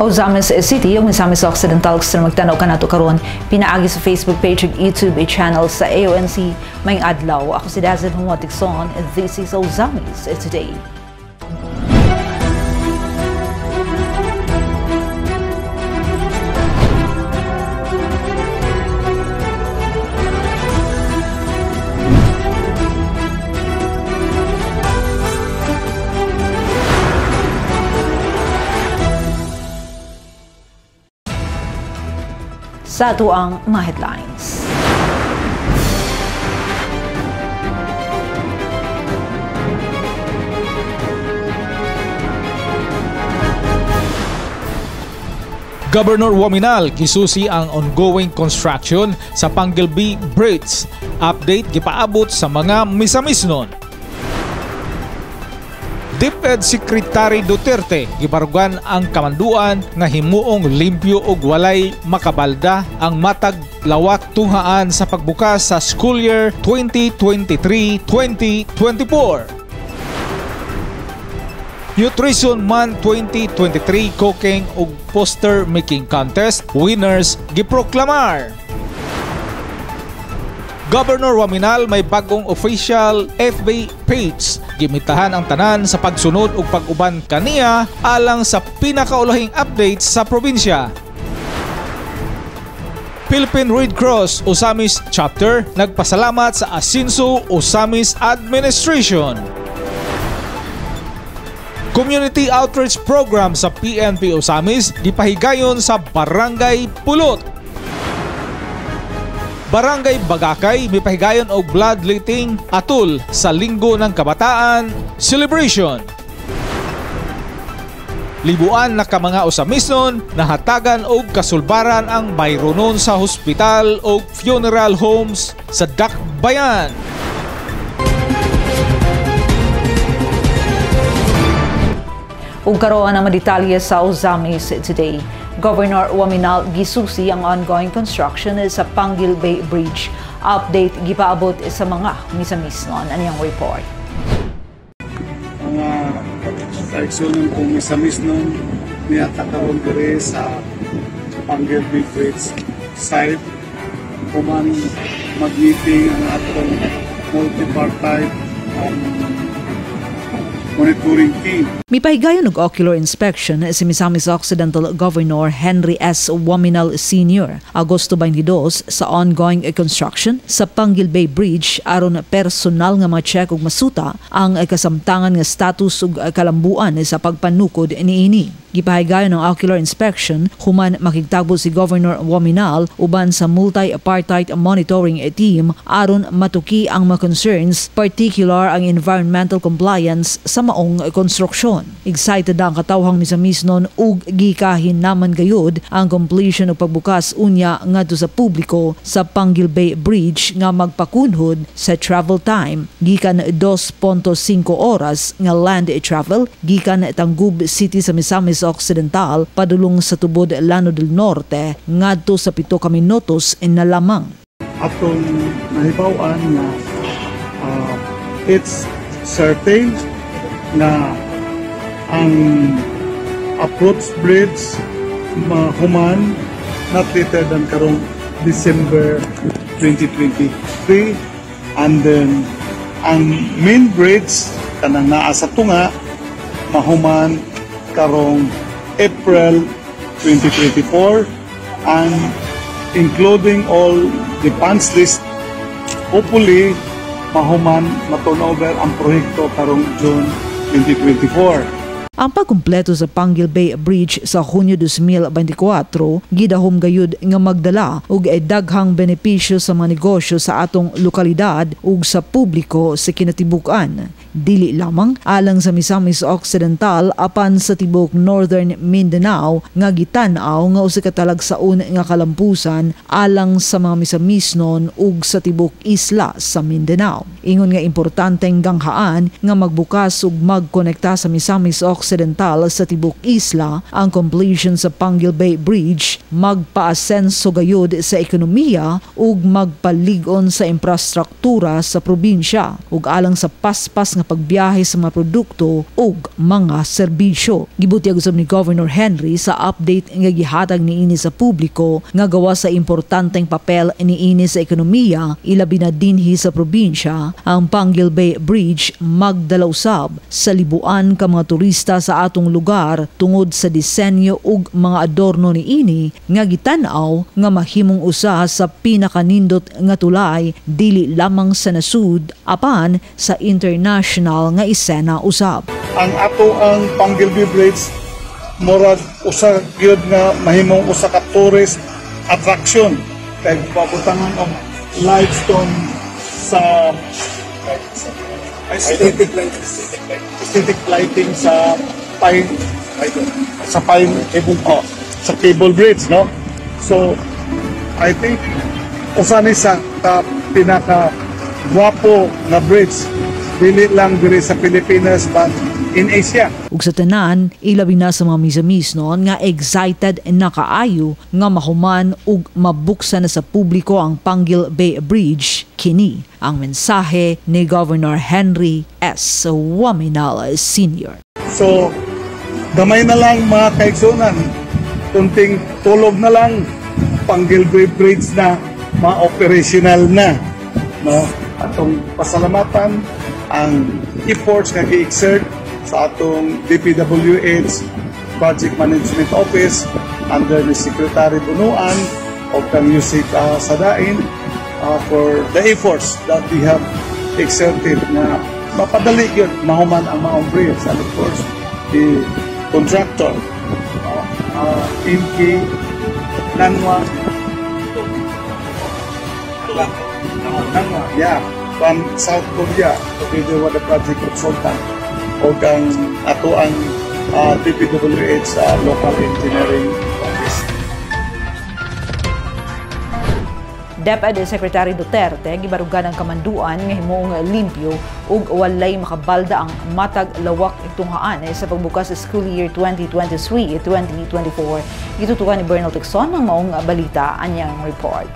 Ozamis City, yung Misamis Occidental, gusto na magtanaw ka na ito karon pinaagi sa Facebook page at YouTube channel sa AONC may adlaw. Ako si Dazzle Humotikson, and this is Ozamis Today. Sa ito ang mga headlines. Governor Waminal gisusi ang ongoing construction sa Panggilby Bridge. Update gipaabot sa mga misamisnon. DepEd Secretary Duterte gibarugan ang kamanduan nga himuong limpyo ug walay makabalda ang matag lawak tunghaan sa pagbukas sa school year 2023-2024. Nutrition Month 2023 Cooking ug Poster Making Contest winners giproklamar. Governor Waminal may bagong official FB page. Gimitahan ang tanan sa pagsunod ug pag-uban kaniya alang sa pinakaulahing updates sa probinsya. Philippine Red Cross Ozamis Chapter nagpasalamat sa Asinso Ozamis Administration. Community Outreach Program sa PNP Ozamis gipahigayon sa Barangay Pulot. Barangay Bagakay mipahigayon og bloodletting atul sa Linggo ng Kabataan celebration. Libuan na ka mga Ozamisnon nahatagan og kasulbaran ang bayronon sa hospital og funeral homes sa Dakbayan. Ug karon ang detalye sa Ozamis Today. Governor Waminal gisusi ang ongoing construction sa Panggilby Bridge. Update gipaabot sa mga misamisnon. Aniyang report. Mga kaigsunan kong misamisnon niya kataon diri sa Panggilby Bridge site kuman mag-meeting ang atong multi-partite monitoring team. Mipahigayon og ocular inspection si Misamis Occidental Governor Henry S. Waminal Sr. Agosto 22 sa ongoing construction sa Panggilby Bridge aron personal nga ma-check ug masuta ang kasamtangan nga status ug kalambuan sa pagpanukod niini. Gipahigayon ang ocular inspection human makigtagbo si Governor Waminal uban sa multi-partite monitoring team aron matuki ang mga concerns, particular ang environmental compliance sa maong konstruksyon. Excited ang katawhang misamisnon ug gikahin naman gayud ang completion ug pagbukas unya ngadto sa publiko sa Panggilby Bridge nga magpakunhod sa travel time gikan 2.5 oras nga land travel gikan Tangub City sa Misamis Occidental padulong sa tubod Llano del Norte ngadto sa 7 ka minutos na lamang. Atong nahibaw-an na it's certain na ang approach bridge human not later than karong December 2023, and then ang main bridge kanang naa sa tunga mahuman karong April 2024, and including all the punch list hopefully mahuman matunover ang proyekto karong June 2024. Ang pagkumpleto sa Panggilby Bridge sa Hunyo 2024 gidahom gayud nga magdala og daghang benepisyo sa mga negosyo sa atong lokalidad ug sa publiko sa kinatibuk-an. Dili lamang alang sa Misamis Occidental apan sa tibok Northern Mindanao nga gitan-aw nga usa ka talagsaon nga kalampusan alang sa mga misamisnon ug sa tibok isla sa Mindanao. Ingon nga importanteng ganghaan nga magbukas ug magkonekta sa Misamis Occidental sa tibok isla ang completion sa Panggilby Bridge magpaasenso gayud sa ekonomiya ug magpalig-on sa infrastruktura sa probinsya ug alang sa paspas nga pagbiyahe sa mga produkto ug mga serbisyo. Gibutyag usab ni Governor Henry sa update nga gihatag niini sa publiko nga gawa sa importanteng papel niini sa ekonomiya ilabi na dinhi sa probinsya. Ang Panguil Bay Bridge magdala usab sa libuan ka mga turista sa atong lugar tungod sa disenyo ug mga adorno niini nga gitan-aw nga mahimong usa sa pinakanindot nga tulay dili lamang sa nasud apan sa international nga isena usab. Ang ato ang Panguil Bay Bridge murag usa gyud nga mahimong usa ka tourist attraction kay pabutangan og limestone sa aesthetic lighting sa cable bridge, no? So I think usa ni sa pinaka gwapo nga bridge dili lang diri sa Pilipinas but in Asia. Ug sa tanan, ilabi na sa mga misamis noon nga excited na kaayo nga mahuman ug mabuksan na sa publiko ang Panguil Bay Bridge. Kini ang mensahe ni Governor Henry S. Waminal Sr. So, gamay na lang mga kaigsunan. Kunting tulog na lang, Panguil Bay Bridge na ma-operational na. No? Atong pasalamatan ang efforts nga gi-exert sa atong DPWH Project Management Office under ni Secretary Bunuan o kang Yusik Sadain for the efforts that we have exerted na mapadali yun, mahuman ang maong bridge, and of course the contractor Inki Nanwa from South Korea together with the project consultant o kang ato ang DPWH local engineering office. DepEd Secretary Duterte gibarugan ang kamanduan nga himong limpyo ug walay makabalda ang matag lawak itunghaan sa pagbukas sa school year 2023-2024. Gitutukan ni Bernal Tixon ang maong balita anyang report.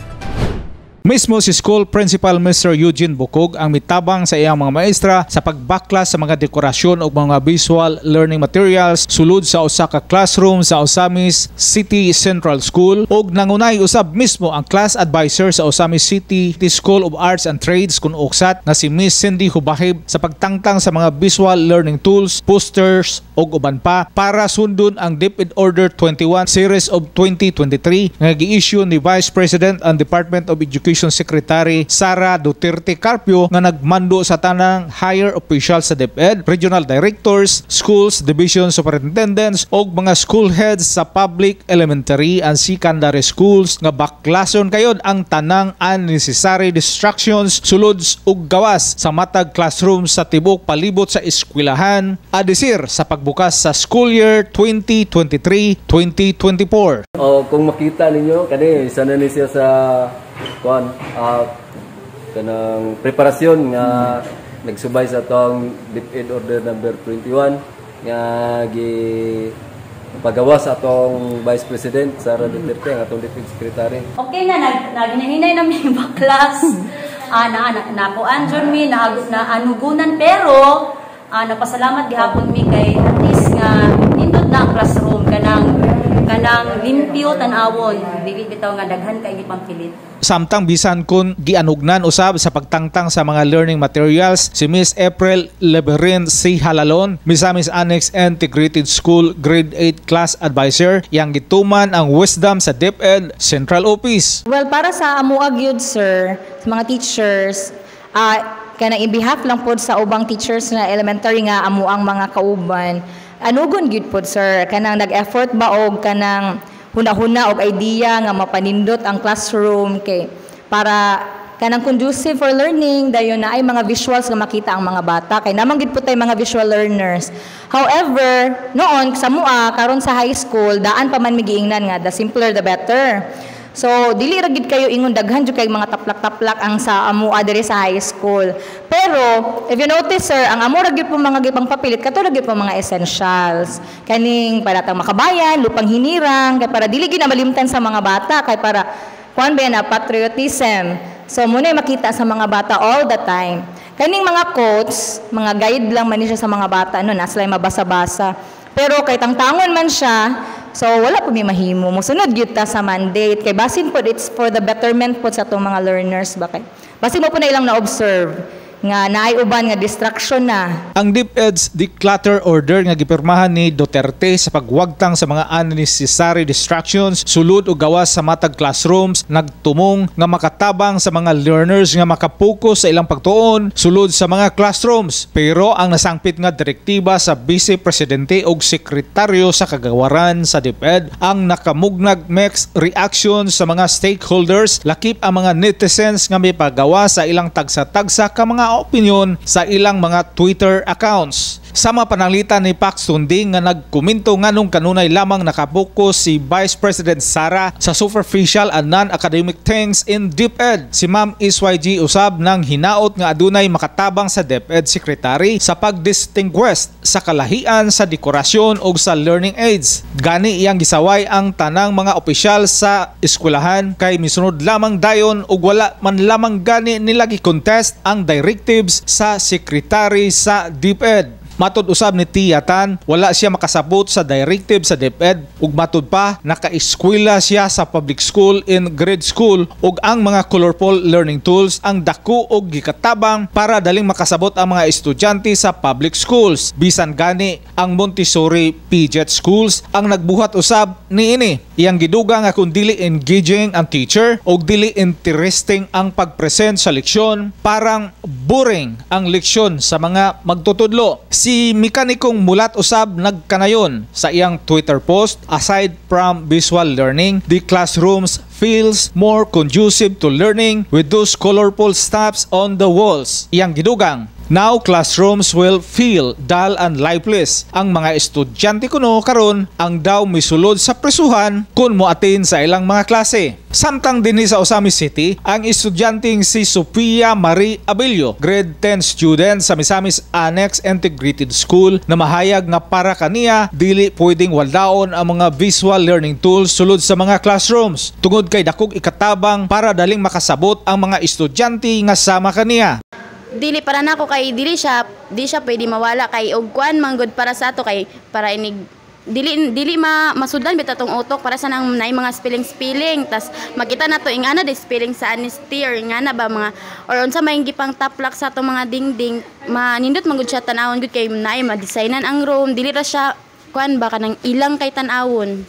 Mismo si School Principal Mr. Eugene Bukog ang mitabang sa iyang mga maestra sa pagbaklas sa mga dekorasyon o mga visual learning materials sulod sa usa ka classroom sa Osamis City Central School ug nangunay usab mismo ang class advisor sa Osamis City School of Arts and Trades kun uksat na si Miss Cindy Hubahib sa pagtangtang sa mga visual learning tools, posters ug uban pa para sundon ang DepEd Order 21 Series of 2023 nga gi-issue ni Vice President and Department of Education Secretary Sara Duterte Carpio nga nagmando sa tanang higher officials sa DepEd, regional directors, schools, division superintendents ug mga school heads sa public, elementary and secondary schools nga baklason kayod ang tanang unnecessary distractions sulod ug gawas sa matag classroom sa tibuok palibot sa eskwelahan adisir sa pagbukas sa school year 2023-2024. Kung makita ninyo kani sana ni siya sa kanang preparasyon nga nagsubay sa tong DepEd Order number 21 nga pagawa sa atong Vice President Sara Duterte ang atong DepEd Secretary. Okay na naginahinay namin baklas. Nakuan jud mi na anugunan pero napasalamat gihapon mi kay at least nga nindot na classroom kanang limpyo tan-awon dili bitaw nga daghan kay gipampilit. Samtang bisan kun gianugnan usab sa pagtangtang sa mga learning materials si Miss April Leberin C. Halalon, Misamis Annex Integrated School Grade 8 Class Advisor, yang gituman ang wisdom sa DepEd Central Office. Well, para sa amuag yun, sir, sa mga teachers, kanang in behalf lang po sa ubang teachers na elementary nga amuang mga kauban, anugon gyud po, sir, kanang nag-effort ba og kanang huna-huna og idea nga mapanindot ang classroom kay para kanang conducive for learning dayon na ay mga visuals nga makita ang mga bata kay namang gid po tay mga visual learners. However, noon sa mua karon sa high school daan pa man migiingnan nga the simpler the better. So dili ra gid kayo ingon daghan jud kay mga taplak-taplak ang sa amua diri sa high school. Pero if you notice, sir, ang amo ra gid po mga gipang papilit kato ra gid po mga essentials. Kaning para tang makabayan, lupang hinirang kay para dili gid na malimtan sa mga bata kay para kuan ba na patriotism. So muna makita sa mga bata all the time. Kaning mga quotes, mga guide lang man siya sa mga bata, no, nasa lang mabasa-basa. Pero kay tangtangon man siya, so wala po may mahimo. Musunod gyud ta sa mandate. Kay basin po, it's for the betterment po sa itong mga learners. Basin mo po na ilang na-observe nga naay uban nga distraction na. Ang DepEd's Declutter Order nga gipirmahan ni Duterte sa pagwagtang sa mga unnecessary distractions sulod og gawas sa matag classrooms nagtumong nga makatabang sa mga learners nga makapokus sa ilang pagtuon sulod sa mga classrooms. Pero ang nasangpit nga direktiba sa Vice Presidente ug Sekretaryo sa Kagawaran sa DepEd ang nakamugnag mixed reaction sa mga stakeholders, lakip ang mga netizens nga may pagawa sa ilang tagsa-tagsa ka mga opinion sa ilang mga Twitter accounts. Sama pananglitan ni Pax Tunding nga nagkomento nganong kanunay lamang nakapokus si Vice President Sara sa superficial and non-academic things in DepEd. Si Ma'am SYG usab nang hinaot nga adunay makatabang sa DepEd Secretary sa pagdistinguish sa kalahian sa dekorasyon o sa learning aids. Gani iyang gisaway ang tanang mga opisyal sa eskwelahan kay misunod lamang dayon ug wala man lamang gani nila gi-contest ang directives sa Secretary sa DepEd. Matud usab ni Tiyatan, wala siya makasabot sa directive sa DepEd ug matud pa naka-eskwela siya sa public school in grade school ug ang mga colorful learning tools ang dako og gikatabang para daling makasabot ang mga estudyante sa public schools. Bisan gani ang Montessori Pidgeot schools ang nagbuhat usab niini. Iyang giduga nga kung dili engaging ang teacher ug dili interesting ang pagpresent sa leksyon, parang boring ang leksyon sa mga magtutudlo. Si mekanikong mulat usab nagkanayon sa iyang Twitter post, aside from visual learning, the classrooms feels more conducive to learning with those colorful stuffs on the walls. Iyang gidugang, now classrooms will feel dull and lifeless. Ang mga estudyante kuno karon ang daw misulod sa presuhan kung moatin sa ilang mga klase. Samtang dinhi sa Osamis City, ang estudyanteng si Sofia Marie Abilio, grade 10 student sa Misamis Annex Integrated School, na mahayag nga para kaniya dili pwedeng waldaon ang mga visual learning tools sulod sa mga classrooms tungod kay dakog ikatabang para daling makasabot ang mga estudyante nga sama kaniya. Dili para nako kay di siya pwede mawala kay og kuan manggod para sa ato kay para inig dili masudlan bitaw tong utok para sa nang nay mga spelling tas makita nato ingana de spelling sa honesty or ingana ba mga or unsa may gipang taplak sa atong mga dingding manindot manggod siya tan-awon gud kay nay ma-designan ang room dili ra siya kuan ba kanang ilang kay tan-awon.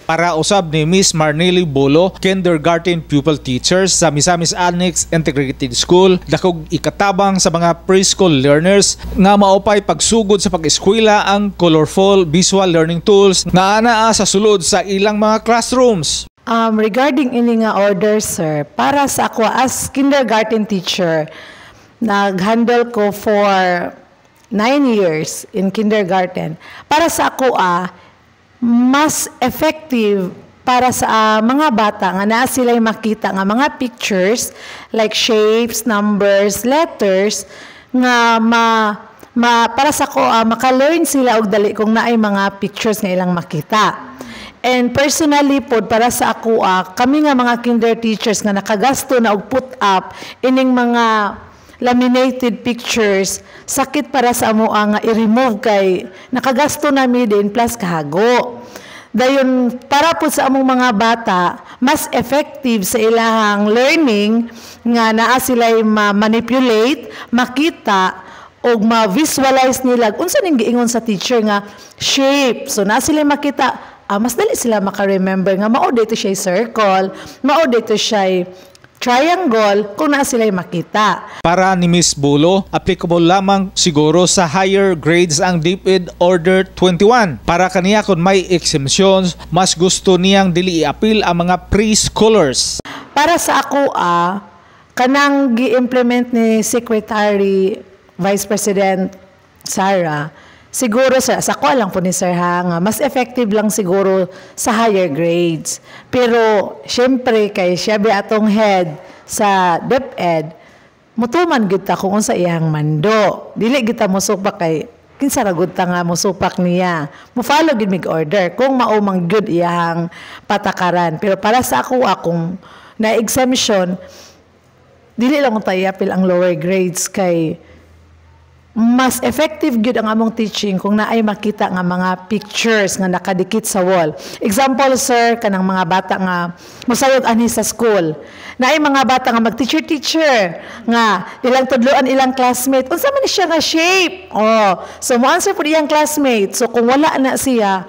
Para usab ni Miss Marnely Bolo, kindergarten pupil teachers sa Misamis Annex Integrated School, dakog ikatabang sa mga preschool learners nga maupay pagsugod sa pag-eskwela ang colorful visual learning tools nga anaa sa sulod sa ilang mga classrooms. Regarding ini nga order, sir, para sa ako as kindergarten teacher, nag-handle ko for 9 years in kindergarten. Para sa ako mas effective para sa mga bata nga naa sila'y makita nga mga pictures like shapes, numbers, letters nga para sa ko maka-learn sila og dali kung naay mga pictures nga ilang makita. And personally po, para sa ako kami nga mga kinder teachers nga nakagasto na og put up ining mga laminated pictures, sakit para sa amo nga i-remove kay nakagasto nami din plus kahago. Dayon para po sa among mga bata, mas effective sa ilahang learning nga naa sila'y ma-manipulate, makita o ma-visualize nila unsa ning giingon sa teacher nga shape. So naa sila'y makita, mas dali sila maka-remember nga mao dito siya circle, mao dito siya triangle kung naa sila'y makita. Para ni Ms. Bolo, applicable lamang siguro sa higher grades ang DepEd Order 21. Para kaniya kung may exemptions, mas gusto niyang dili i-appeal ang mga preschoolers. Para sa ako, kanang gi-implement ni Secretary Vice President Sara, siguro sa ko lang po ni Sir nga mas effective lang siguro sa higher grades. Pero syempre kay siya bi atong head sa DepEd, mutuman gid ta kung unsa iyang mando. Dili gid ta mosupak kay kinsa ra gud ta nga mosupak niya. Mo follow gid mig order kung mao mang good iyang patakaran. Pero para sa ako akong na exemption, dili lang tayo apil ang lower grades kay mas effective gyud ang among teaching kung naay makita nga mga pictures nga nakadikit sa wall. Example, sir, kanang mga bata nga mosayod ani sa school. Naay mga bata nga mag-teacher nga ilang tudloan ilang classmate. Unsa man ni siya nga shape? Oh, so mo answer pud iyang classmate. So kung wala na siya,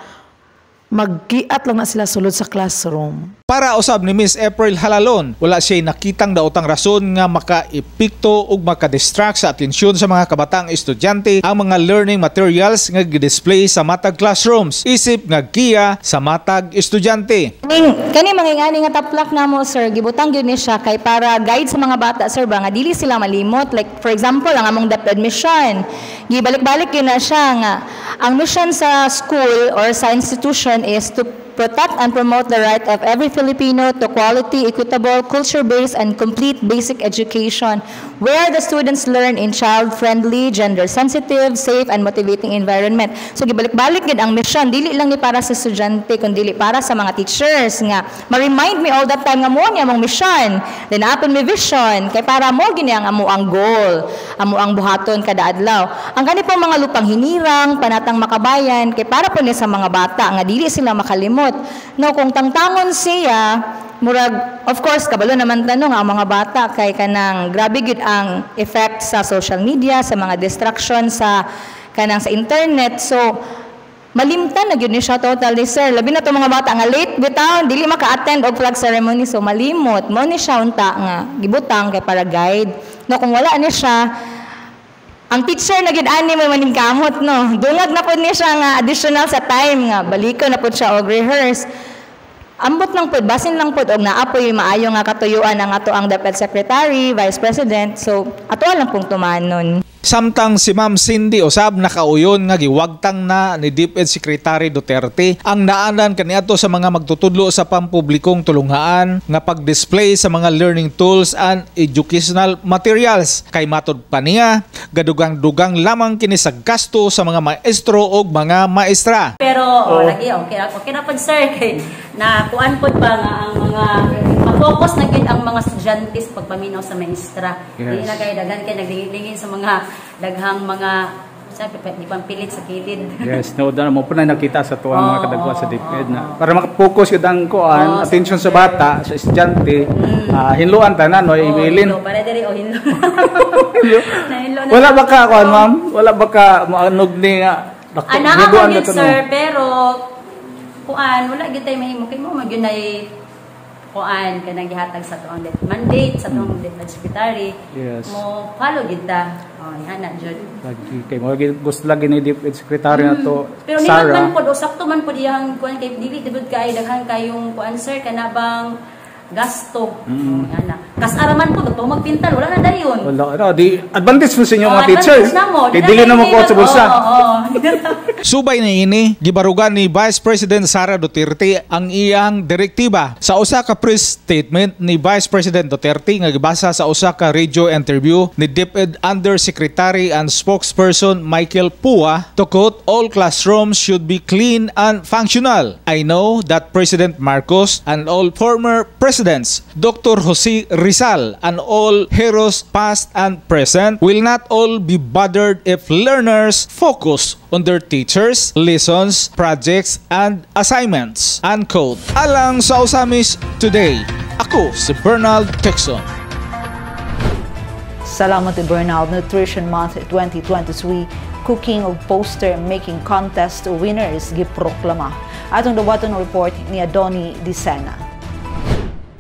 magkiat lang na sila sulod sa classroom. Para usab ni Miss April Halalon, wala siya nakitang daotang rason nga maka-epekto ug maka-distract sa atensyon sa mga kabataang estudyante ang mga learning materials nga gi-display sa matag classrooms, isip nga giya sa matag estudyante. Kani mangingani nga taplak namo, sir, gibutang gyud ni siya kay para guide sa mga bata, sir, ba nga dili sila malimot. Like for example, ang among DepEd mission, gibalik-balik yun na siya nga ang mission sa school or sa institution is to protect and promote the right of every Filipino to quality, equitable, culture-based, and complete basic education where the students learn in child-friendly, gender-sensitive, safe, and motivating environment. So, gibalik-balik gid ang mission. Dili lang ni para sa estudyante, kundi para sa mga teachers nga ma-remind me all the time nga mo niya among mission. Then, apon may vision. Kay para mo gini ang amo ang goal, amo ang buhaton kada adlaw. Ang kani pong mga lupang hinirang, panatang makabayan, kay para po ni sa mga bata nga dili sila makalimot. No, kung tangtangon siya, murag, of course, kabalo naman tanong ang mga bata kay kanang grabe gid ang effect sa social media, sa mga distraction sa kanang sa internet. So, malimtan na gyud ni siya totally, sir. Labi na to mga bata nga late bitaw, dili maka-attend og flag ceremony, so malimot. Mo ni siya unta nga gibutang kay para guide. No, kung wala ni siya, ang teacher na gid ani may maning kamot, no. Dungag na pud ni siya nga additional sa time nga baliko na pud siya og rehearse. Ambot lang pud, basin lang pud og naapoy maayo nga katuyuan ang ato ang DepEd Secretary, Vice President. So ato lang pong tumanon. Samtang si Ma'am Cindy usab nakauyon nga giwagtang na ni DepEd Secretary Duterte ang naanan kaniadto sa mga magtutudlo sa pampublikong tulunghaan nga pag-display sa mga learning tools and educational materials. Kay matud pa niya, gadugang-dugang lamang kini sa gasto sa mga maestro o mga maestra. Pero lagi okay na pud, sir, kay na kuan pud ba nga ang mga ma-focus na gid ang mga estudyante sa pagpaminaw sa maestra. Dili na kay daghan kay naglingin sa mga daghang mga sabi pa di pampilit sa kilid. Yes, no, dala mo po na nakita sa tuwang mga kadagwa sa DepEd na para maka-focus gid ang kuan, attention sa bata, sa estudyante, hinluan tanan o ibilin. Para diri hinlo. Wala ba ka kuan, ma'am? Wala ba ka maanog ni ana gid, sir, pero kuan wala gid tay mahimo kay mo magyunay kuan kanang gihatag sa tuang mandate sa tuang DepEd Secretary. Yes. Mo follow gid ta. Ana jud. Lagi kay mo gusto lagi ni DepEd Secretary na to. Pero ni man pod sakto man pod iyang kuan kay dili tibod kay daghan kayong kuan, sir, kanabang gasto. Ana. Kas araman po to magpintal wala na dayon. Wala di advantage mo sa inyo mga teachers. Kay dili na mo ko sa bulsa. Subay na ini, gibarugan ni Vice President Sara Duterte ang iyang direktiba. Sa usa ka press statement ni Vice President Duterte nga gibasa sa usa ka radio interview ni DepEd Undersecretary and Spokesperson Michael Pua, to quote, "All classrooms should be clean and functional. I know that President Marcos and all former presidents, Dr. Jose Rizal and all heroes past and present will not all be bothered if learners focus on their teachers, lessons, projects, and assignments." Unquote. Alang sa Usamis Today, ako si Bernald Texon. Salamat ni Bernald. Nutrition Month 2023, cooking o poster making contest winners giproklama. Atong dawaton report ni Adoni Dicena.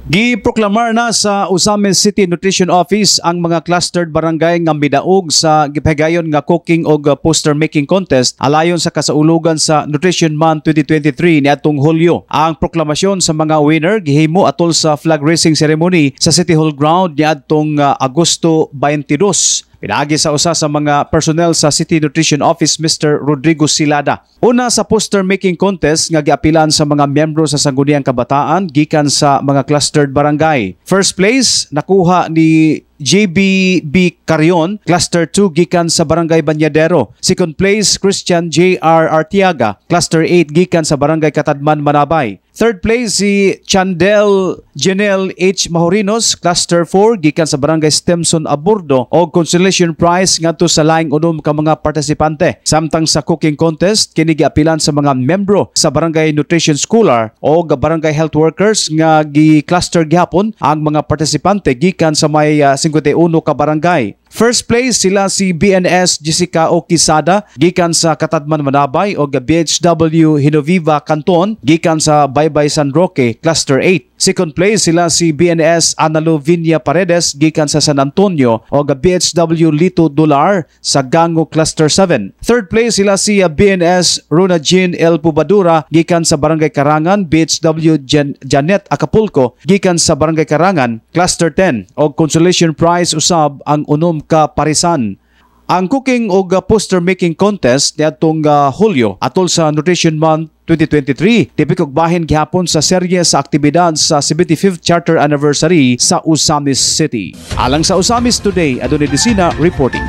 Giproklamar na sa Usamis City Nutrition Office ang mga clustered barangay nga midaog sa gipahigayon nga cooking o poster making contest alayon sa kasaulugan sa Nutrition Month 2023 niadtong Hulyo. Ang proklamasyon sa mga winner gihimo atol sa flag raising ceremony sa City Hall ground niadtong Agosto 22. Pinaagi sa usa sa mga personnel sa City Nutrition Office, Mr. Rodrigo Silada. Una sa poster making contest nga giapilan sa mga miyembro sa Sangguniang Kabataan gikan sa mga clustered barangay. First place nakuha ni JBB Carion, Cluster 2 gikan sa Barangay Banyadero. Second place, Christian J.R. Artiaga, Cluster 8 gikan sa Barangay Katadman, Manabay. Third place si Chandel Janelle H. Mahorinos, Cluster 4, gikan sa Barangay Stemson Aburdo o consolation prize ngadto sa laing unom ka mga partisipante. Samtang sa cooking contest, kini giapilan sa mga membro sa Barangay Nutrition Scholar o Barangay Health Workers nga gi-cluster gihapon ang mga partisipante gikan sa may 51 ka barangay. First place sila si BNS Jessica O. Quisada gikan sa Katadman Manabay o BHW Hinoviva Canton gikan sa Baybay San Roque Cluster 8. Second place sila si BNS Analo Vinia Paredes gikan sa San Antonio o BHW Lito Dolar sa Gango Cluster 7. Third place sila si BNS Rona Jean El Pubadura gikan sa Barangay Karangan BHW Janet Acapulco gikan sa Barangay Karangan Cluster 10 o consolation prize usab ang unom ka parisan. Ang cooking o poster making contest niadtong Hulyo atol sa Nutrition Month 2023 tipikog bahin gihapon sa serye sa aktibidad sa 75th Charter Anniversary sa Osamis City. Alang sa Osamis Today, Adoni Desina reporting.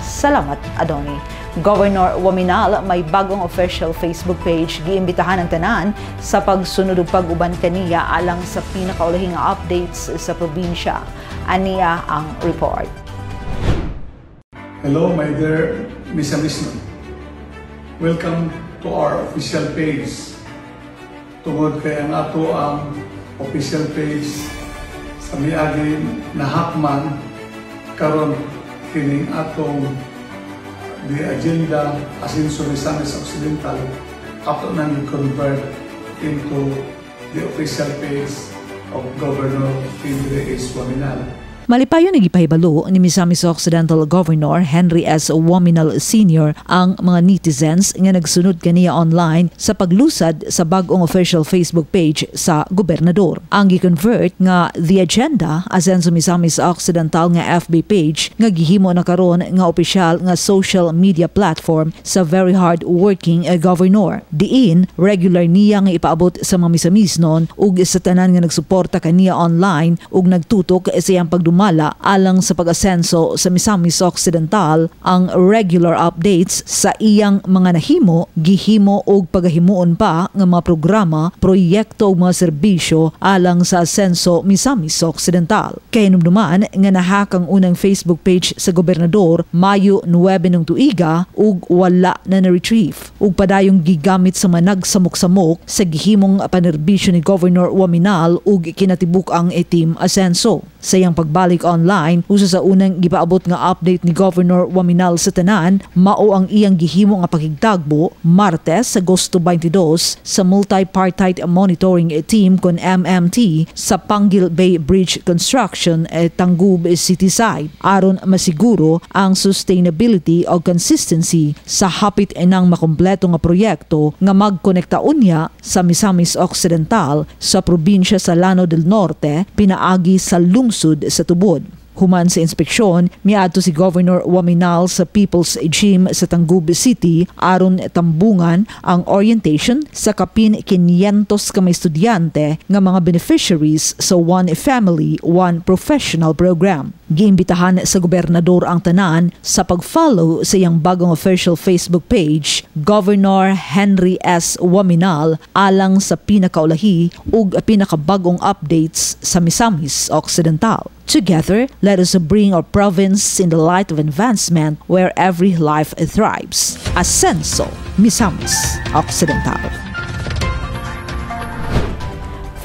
Salamat, Adoni. Governor Waminal may bagong official Facebook page giimbitahan ang tanan sa pagsunod ug pag-uban kaniya alang sa pinakaulahing updates sa probinsya. Aniya ang report. Hello, my dear Misa-Misno. Welcome to our official page. Tungod kay ang ato ang official page sa miagi na hakman karon kining atong the agenda Asenso Misamis Occidental ato nang i-convert into the official page of Governor Henry S. Waminal. Malipayon nagipahibalo ni Misamis Occidental Governor Henry S. Waminal Sr. ang mga netizens nga nagsunod kaniya online sa paglusad sa bagong official Facebook page sa gobernador. Ang gi-convert nga The Agenda Asenso Misamis Occidental nga FB page nga gihimo na karon nga opisyal nga social media platform sa very hard working governor. Diin regular niya nga ipaabot sa mga Misamisnon ug sa tanan nga nagsuporta kaniya online ug nagtutok sa iyang pagdumala alang sa pag-asenso sa Misamis Occidental. Ang regular updates sa iyang mga nahimo, gihimo og pagahimuon pa nga mga programa, proyekto ug mga serbisyo alang sa asenso Misamis Occidental. Kay numduman nga nahakang unang Facebook page sa gobernador Mayo 9 ng tuiga ug wala na na-retrieve. Ug padayong gigamit sa mga nagsamok-samok sa gihimong panerbisyo ni Governor Waminal ug kinatibuk ang team asenso. Sa iyang pagbalik online, usa sa unang gipaabot nga update ni Governor Waminal sa tanan, mao ang iyang gihimo nga pakigtagbo Martes, Agosto 22 sa Multi-Partite Monitoring Team kon MMT sa Panguil Bay Bridge Construction Tangub Cityside aron masiguro ang sustainability o consistency sa hapit enang makompleto nga proyekto nga magkonekta unya sa Misamis Occidental sa probinsya sa Llano del Norte pinaagi sa lungsod sa tubod. Human sa inspeksyon, miadto si Governor Waminal sa People's Gym sa Tangub City aron tambungan ang orientation sa kapin 500 ka mga estudyante nga mga beneficiaries sa One Family, One Professional program. Giimbitahan sa gobernador ang tanan sa pag-follow sa iyang bagong official Facebook page, Governor Henry S. Waminal, alang sa pinakaulahi ug pinakabagong updates sa Misamis Occidental. Together, let us bring our province in the light of advancement where every life thrives. Asenso, Misamis Occidental.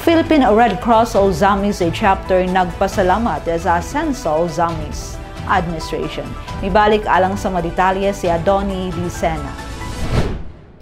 Philippine Red Cross Ozamis chapter nagpasalamat sa Asenso Ozamis Administration. Mibalik alang sa mga detalye si Adoni Desina.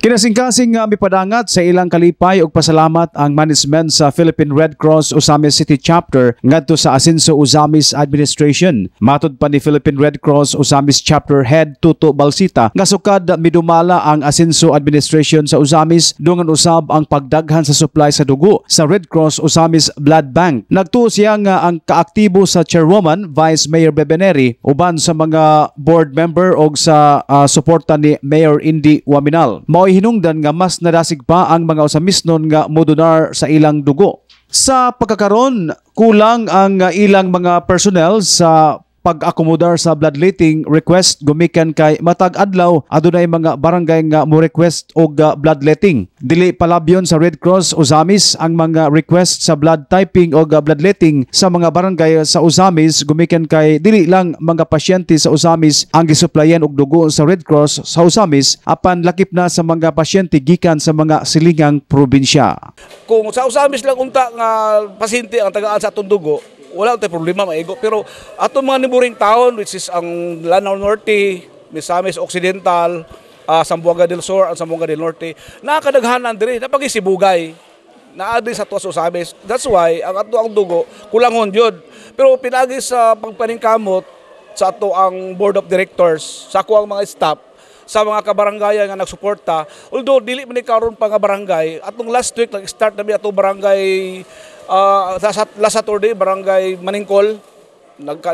Kinasingkasing nga mipadangat sa ilang kalipay ug pasalamat ang management sa Philippine Red Cross Ozamis City Chapter ngadto sa Asenso Ozamis Administration. Matud pa ni Philippine Red Cross Ozamis Chapter Head Tuto Balsita nga sukad midumala ang Asenso Administration sa Ozamis dungan usab ang pagdaghan sa supply sa dugo sa Red Cross Ozamis Blood Bank. Nagtuo siya nga ang kaaktibo sa Chairwoman Vice Mayor Bebeneri uban sa mga board member og sa suporta ni Mayor Indy Waminal. Hinungdan nga mas nadasig pa ang mga Osamisnon nga modunar sa ilang dugo. Sa pagkakaron, kulang ang ilang mga personnel sa pag-akomodar sa bloodletting request gumikan kay matag adlaw adunay mga barangay nga mo request og bloodletting. Dili palabyon sa Red Cross Uzamis ang mga request sa blood typing o bloodletting sa mga barangay sa Uzamis gumikan kay dili lang mga pasyente sa Uzamis ang gisuplayan og dugo sa Red Cross sa Uzamis apan lakip na sa mga pasyente gikan sa mga silingang probinsya. Kung sa Uzamis lang unta nga pasyente ang tagaan sa atong dugo, wala tayong problema maigo. Pero atong mga neighboring town which is ang Lanao Norte, Misamis Occidental, Zamboanga del Sur, at Zamboanga del Norte, nakakadaghanan diri napagisibugay. Naadi sa tuwa sa Uzamis. That's why ang ato ang dugo kulangon jud. Pero pinagi sa pagpaningkamot sa ato ang board of directors, sa ako ang mga staff, sa mga kabarangayan nga nagsuporta, although dili man ni karon pa nga barangay, atong last week nag-start na mi ato barangay last Saturday, barangay Maningkol,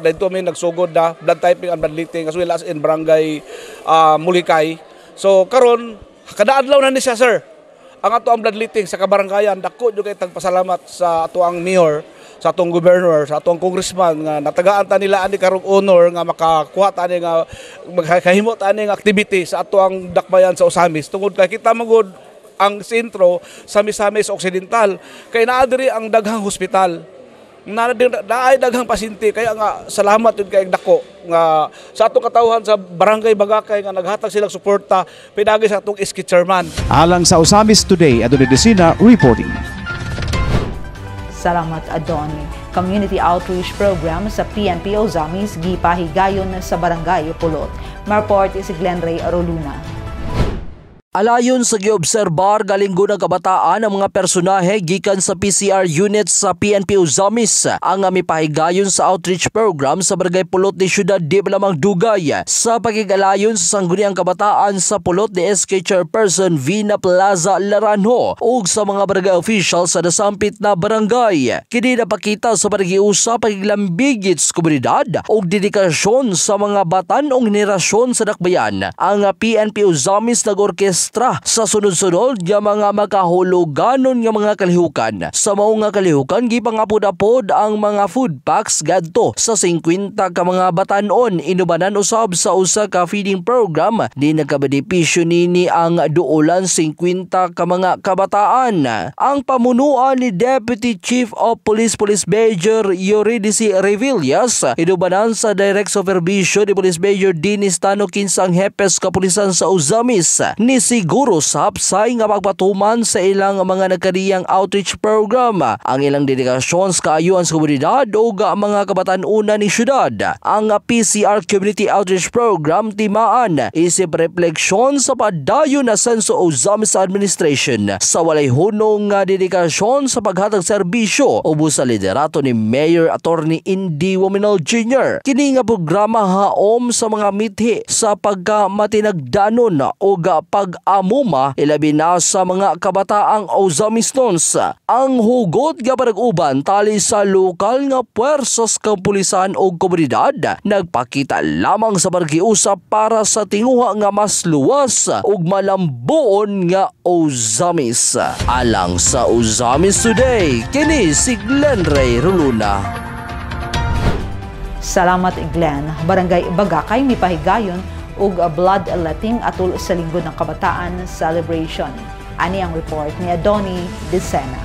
dito kami nagsugod na blood typing and bloodletting as well as in barangay Mulikay. So karon kada adlaw na ni siya, sir. Ang ato ang bloodletting sa kabarangayan, dako jud kay tagpasalamat sa ato ang mayor, sa atong governor, sa atong congressman nga natagaan ta nila ani karong honor nga makakuha ta ani nga magkahimo ta ani nga activity sa ato ang dakbayan sa Uzamis tungod kay kita magud ang sentro sa Misamis Occidental kay naa diri ang daghang hospital. Naay daghang pasyente kaya nga salamat yun kay dako nga sa atong katawhan sa barangay Bagakay nga naghatag silang suporta pinagi sa atong SK chairman. Alang sa Uzamis Today, Adonai Desina reporting. Salamat Adoni. Community Outreach Program sa PNP Uzamis gipahigayon sa Barangay Pulot. Marport si Glenn Ray Aroluna. Alayon sa giobserbar galinggo ng kabataan ang mga personahe gikan sa PCR unit sa PNP Uzamis ang mipahigayon sa outreach program sa Barangay Pulot ni Syudad di lamang dugay sa pagigalayon sa sangguniang kabataan sa Pulot ni SK Chairperson Vina Plaza Laranjo ug sa mga barangay officials sa nasampit na barangay. Kini napakita sa pag-iusa pagiglambigit sa komunidad ug dedikasyon sa mga batan ug henerasyon sa dakbayan. Ang PNP Uzamis nag-orkestra sa sunod-sunod nga mga makahuluganon nga mga kalihukan. Sa mao nga kalihukan gipangapod-apod ang mga food packs gadto sa 50 ka mga batanon inubanan usab sa usa ka feeding program di nagkabenepisyo nini ang duolan 50 ka mga kabataan. Ang pamunuan ni Deputy Chief of Police Major Eurydice Revillas inubanan sa direct supervision ni Police Major Dinis Tano kinsang hepes kapulisan sa Uzamis ni siguro sapsay nga pagpatuman sa ilang mga nagkariyang outreach program ang ilang dedikasyon sa kaayuan sa komunidad o mga kabataan-una ni syudad. Ang PCR Community Outreach Program timaan isip refleksyon sa padayon na senso Uzamis Administration sa walay hunong nga dedikasyon sa paghatag serbisyo ubos sa liderato ni Mayor Attorney Indy Wominal Jr. Kini nga programa haom sa mga mithi sa pagkamatinagdanon o pag-amuma ilabi na sa mga kabataang Uzamis Nons. Ang hugot nga panag-uban tali sa lokal nga puwersas kapulisan o komunidad nagpakita lamang sa pag-iusap para sa tinguha nga mas luwas ug malambuon nga Uzamis. Alang sa Uzamis Today, kini si Glenn Ray Roluna. Salamat Glenn. Barangay Bagakay mipahigayon ug bloodletting atul sa Linggo ng Kabataan celebration. Ani ang report ni Adoni Desena.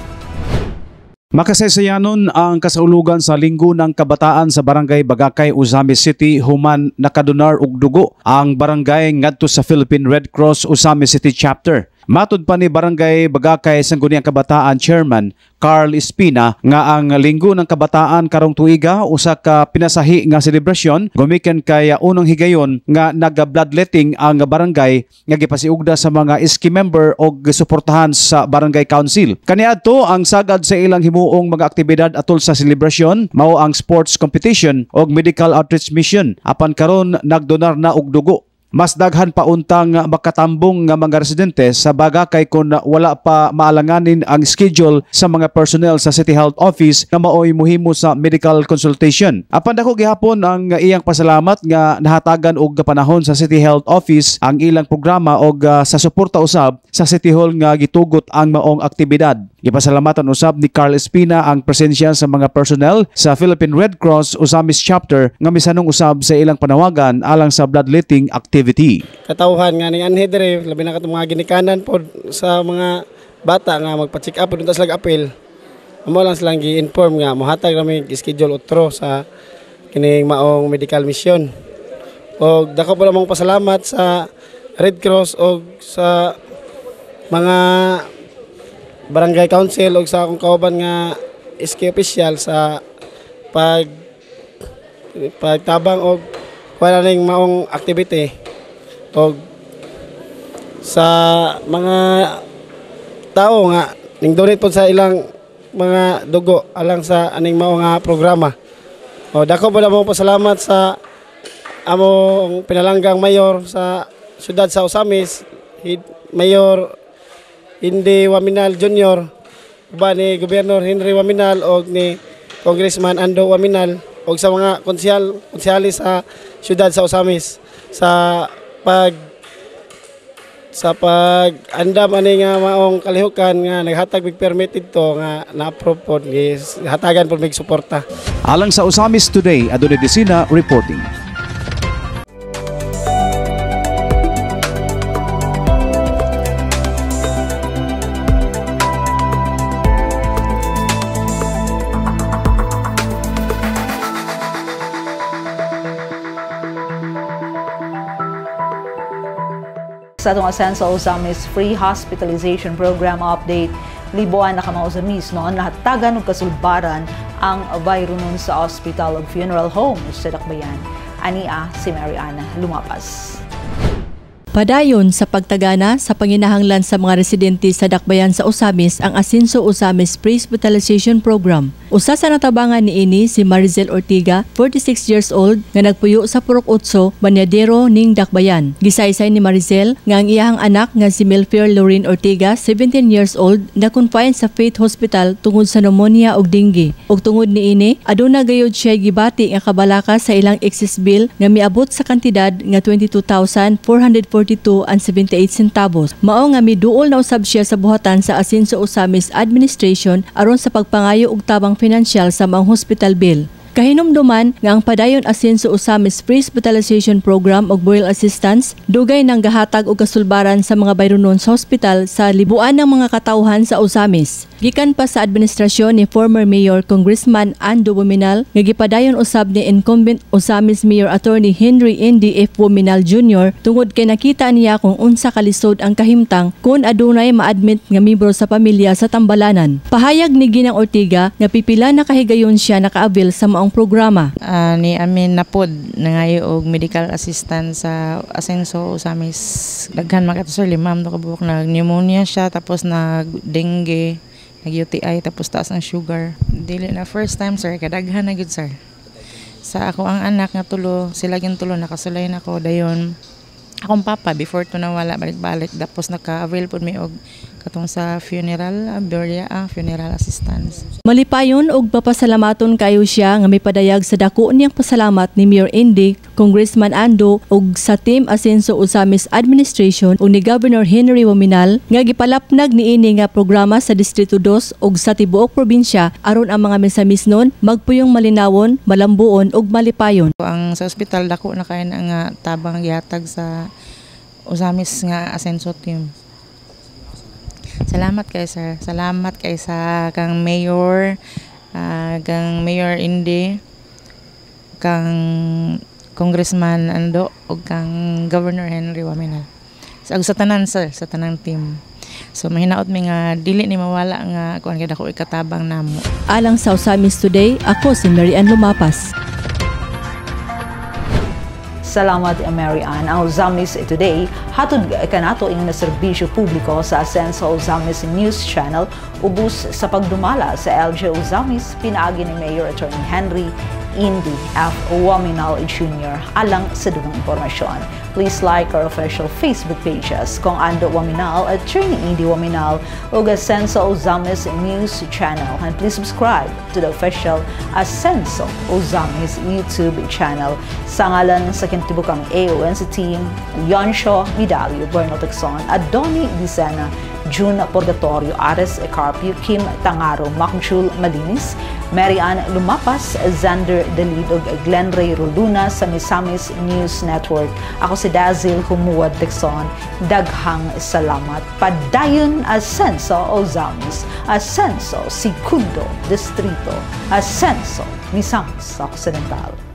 Makasaysayanon ang kasaulugan sa Linggo ng Kabataan sa Barangay Bagakay, Uzamis City human nakadonar og dugo ang barangay ngadto sa Philippine Red Cross Uzamis City Chapter. Matud pa ni Barangay Bagakay Sangguniang Kabataan Chairman Carl Espina nga ang Linggo ng Kabataan karong tuiga usa ka pinasahi nga selebrasyon gumikan kay unang higayon nga nag-bloodletting ang barangay nga gipasiugda sa mga SK member o suportahan sa Barangay Council. Kaniadto ang sagad sa ilang himuong mga aktibidad atol sa selebrasyon mao ang sports competition o medical outreach mission apan karon nagdonar na og dugo. Mas daghan pa untang makatambong nga mga residente sa bagakay kung wala pa maalanganin ang schedule sa mga personnel sa City Health Office na maoy muhimo sa medical consultation. Apan dako gihapon ang iyang pasalamat nga nahatagan og panahon sa City Health Office ang ilang programa og sa suporta usab sa City Hall nga gitugot ang maong aktibidad. Gipasalamatan usab ni Carl Espina ang presensya sa mga personnel sa Philippine Red Cross Osamis Chapter nga misanong usab sa ilang panawagan alang sa bloodletting activity. Katawhan nga ning anhe dire labi na katong mga ginikanan pod sa mga bata nga magpa-check up pud sila apil. Amo lang silang gi-inform nga mohatag rami schedule otro sa kining maong medical mission. Og dako pa lamang pasalamat sa Red Cross og sa mga barangay council og sa akong kauban nga SK official sa pagtabang og wala ning maong activity. O sa mga tao nga ning donate po sa ilang mga dugo alang sa aning mao nga programa. O dako po na mo pasalamat sa among pinalanggang mayor sa siyudad sa Osamis, Mayor Indy Waminal Jr., uban ni Gobernador Henry Waminal o ni Congressman Ando Waminal o sa mga konsyali sa siyudad sa Osamis sa pag-andam ani nga maong kalihukan nga naghatag big permit dito nga na-approve pod hatagan pod mig suporta. Alang sa Osamis Today, Adonai Desina reporting. Sa itong Asenso Osamis Free Hospitalization Program update, libuan na kamao sa misno nahatagan og kasulbaran ang bayronon sa hospital ug funeral home sa Dakbayan. Ania si Mariana Lumapas. Padayon sa pagtagana sa panginahanglan sa mga residente sa Dakbayan sa Osamis ang Asenso Osamis Free Hospitalization Program. Usa sa natabangan niini si Marizel Ortiga, 46 years old, nga nagpuyo sa Purok Utso, Banyadero ning Dakbayan. Gisaysay ni Marizel nga ang iyahang anak nga si Melfior Lorraine Ortiga, 17 years old, na-confine sa Faith Hospital tungod sa pneumonia ug dengue. Ug tungod niini, aduna gayud siya gibati nga kabalaka sa ilang excess bill nga miabot sa kantidad nga 22,442.78 centavos. Mao nga miduol na usab siya sa buhatan sa Asenso Osamis Administration aron sa pagpangayo og tabang financial sa maong hospital bill. Kahinumduman nga ang padayon Asenso Osamis Free Hospitalization Program o burial assistance dugay nang gahatag og kasulbaran sa mga bayronon sa hospital sa libuan ng mga katawhan sa Osamis. Gikan pa sa administrasyon ni former Mayor Congressman Ando Waminal nga gipadayon usab ni incumbent Osamis Mayor Attorney Henry Indy F. Waminal Jr. tungod kay nakita niya kung unsa kalisod ang kahimtang kung adunay ma-admit nga miyembro sa pamilya sa Tambalanan. Pahayag ni Ginang Ortiga nga pipila na kahigayon siya naka-avail sa ang programa. Ni amin na pod nangayo og medical assistance sa Asenso Osamis. Daghan mga sir, limam do kabuok nag pneumonia siya tapos nag dengue, nag UTI tapos taas ang sugar. Dili na first time sir, kadaghan na gud sir. Sa ako ang anak nga tulo, sila gyud tulo nakasulay na ko dayon. Akong papa before to nawala balik-balik tapos naka-avail pod mi og katong sa funeral assistance. Malipayon og papasalamaton kayo siya nga may padayag sa dako niyang pasalamat ni Mayor Indy, Congressman Ando ug sa Team Asenso Osamis Administration ug ni Governor Henry Waminal nga gipalapnag niini nga programa sa Distrito 2 ug sa tibuok probinsya aron ang mga misamisnon magpuyong malinawon, malambuon ug malipayon. Ang sa ospital dako na kay nga tabang gihatag sa Osamis nga Asenso team. Salamat kay sir. Salamat kay sa kang Mayor, kang Mayor Indy, kang Congressman Ando, o kang Governor Henry Waminal. Sa tanan sir, sa tanang team. So mahinaot mi nga dili ni mawala nga kuan kay dako ikatabang namo. Alang sa Osamis Today, ako si Mary Ann Lumapas. Salamat Mary Ann. Ang Osamis Today, hatod kanato ing serbisyo publiko sa Asenso Osamis News Channel ubos sa pagdumala sa LG Osamis, pinaagi ni Mayor Attorney Henry Indy F. Waminal Jr. Alang sa dugang impormasyon. Please like our official Facebook pages kung Ando Waminal at Attorney Indy Waminal ug Ascenso Ozamis News Channel, and please subscribe to the official Ascenso Ozamis YouTube channel. Sa ngalan sa kintibukang AONC team, Yonsho Midalio, Bernal Texon, Adoni Dicena, June Purgatorio, Ares Carpio, Kim Tangaro, Makjul Malinis, Marian Lumapas, Xander Delid ug Glenn Ray Roduna sa Misamis News Network. Ako si Dazil Humuad Texon. Daghang salamat. Padayon Ascenso Ozamis, Ascenso Segundo Distrito, Ascenso Misamis Occidental.